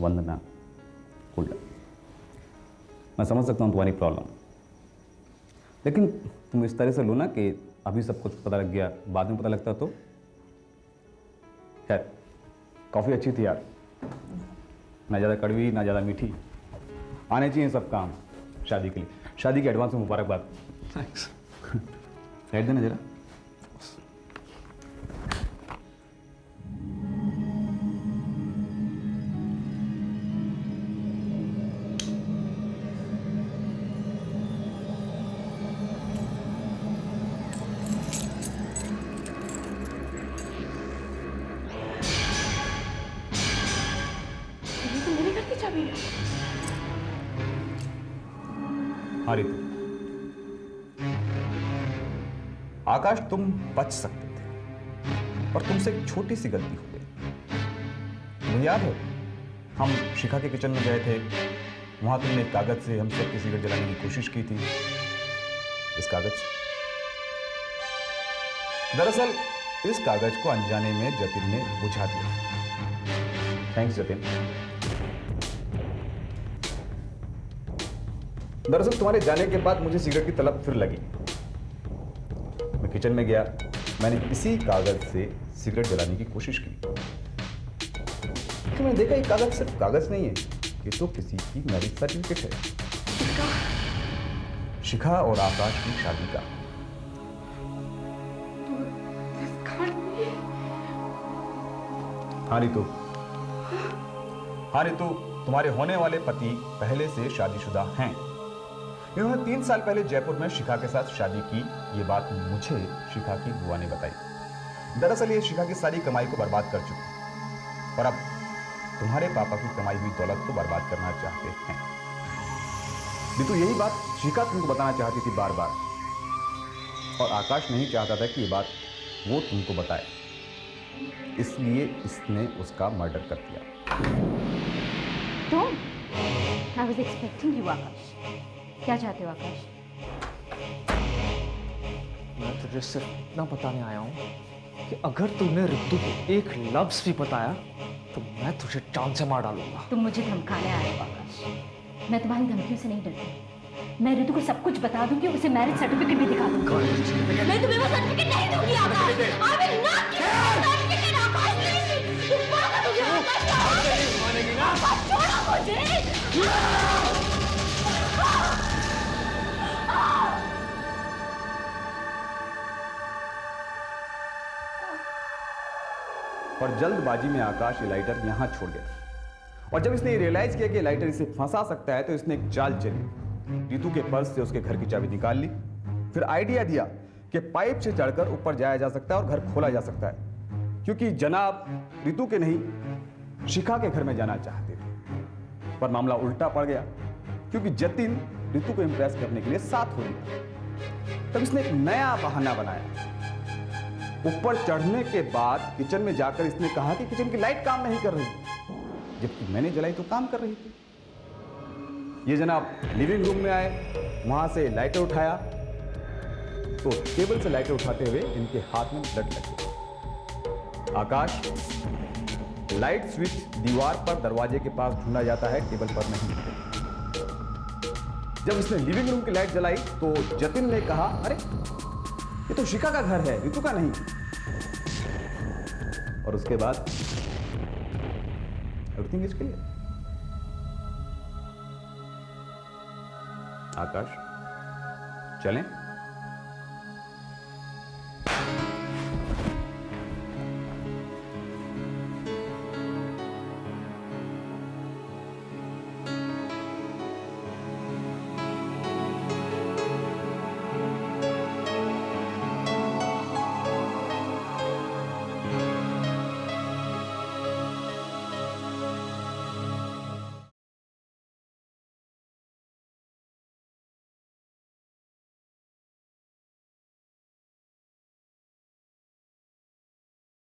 वंदना, cool down. मैं समझ सकता हूँ तुम्हारी प्रॉब्लम, लेकिन तुम इस तरह से लो ना कि अभी सब कुछ पता लग गया, बाद में पता लगता तो। खैर, कॉफ़ी अच्छी थी यार, ना ज़्यादा कड़वी ना ज़्यादा मीठी। आने चाहिए सब काम शादी के लिए। शादी के एडवांस में मुबारकबाद। थैंक्स। बैठ देना जरा। ये तो मेरे घर की चाबी है। हाँ रितु, आकाश तुम बच सकते थे, पर तुमसे एक छोटी सी गलती हो गई। तुम्हें याद है, हम शिखा के किचन में गए थे, वहां तुमने एक कागज से हम सब की सिगरेट जलाने की कोशिश की थी। इस कागज से। दरअसल इस कागज को अनजाने में जतिन ने बुझा दिया। थैंक्स जतिन। दरअसल तुम्हारे जाने के बाद मुझे सिगरेट की तलब फिर लगी। मैं किचन में गया, मैंने इसी कागज से सिगरेट जलाने की कोशिश की, तो मैंने देखा ये कागज सिर्फ कागज नहीं है, ये तो किसी की मैरिज सर्टिफिकेट है। शिखा और आकाश की शादी का। हाँ रितु, तुम्हारे होने वाले पति पहले से शादीशुदा हैं। इन्होंने 3 साल पहले जयपुर में शिखा के साथ शादी की। ये बात मुझे शिखा की बुआ ने बताई। दरअसल ये शिखा की सारी कमाई को बर्बाद कर चुकी और अब तुम्हारे पापा की कमाई हुई दौलत को बर्बाद करना चाहते हैं। रितु, यही बात शिखा तुमको बताना चाहती थी बार बार, और आकाश नहीं चाहता था कि ये बात वो तुमको बताए, इसलिए इसने उसका मर्डर कर दिया। तुम? I was expecting you, आकाश। क्या चाहते हो आकाश? मैं तुझे सिर्फ इतना बताने आया हूँ कि अगर तूने रितु को एक लफ्ज भी बताया तो मैं तुझे जान से मार डालूंगा। तुम मुझे धमकाने आए हो आकाश। मैं तुम्हारी धमकियों से नहीं डरती। मैं रितु को सब कुछ बता दूंगी और उसे मैरिज सर्टिफिकेट भी दिखा दूंगी। मैं तुम्हें वो सर्टिफिकेट नहीं दूंगी आकाश। I will not give you that certificate, आकाश, नहीं। तुम पागल हो गए आकाश। आकाश, छोड़ो मुझे। और जल्दबाजी में आकाश ये लाइटर यहां छोड़ गया, और जब इसने रियलाइज किया कि लाइटर इसे फंसा सकता है तो इसने एक चाल चली। रितु के पर्स से उसके घर की चाबी निकाल ली, फिर आइडिया दिया कि पाइप से चढ़कर ऊपर जाया जा सकता है और घर खोला जा सकता है, क्योंकि जनाब रितु के नहीं शिखा के घर में जाना चाहते थे। पर मामला उल्टा पड़ गया, क्योंकि जतिन रितु को इंप्रेस करने के लिए साथ हो गया। तब इसने एक नया बहाना बनाया। ऊपर चढ़ने के बाद किचन में जाकर इसने कहा कि किचन की लाइट काम नहीं कर रही, जबकि मैंने जलाई तो काम कर रही थी। ये जनाब लिविंग रूम में आए, वहां से लाइटर उठाया तो टेबल से लाइटर उठाते हुए इनके हाथ में ब्लड लग गया। आकाश, लाइट स्विच दीवार पर दरवाजे के पास ढूंढा जाता है, टेबल पर नहीं। जब इसने लिविंग रूम की लाइट जलाई तो जतिन ने कहा, अरे ये तो शिखा का घर है, रितु का नहीं। और उसके बाद एवरीथिंग इज क्लियर। आकाश, चलें?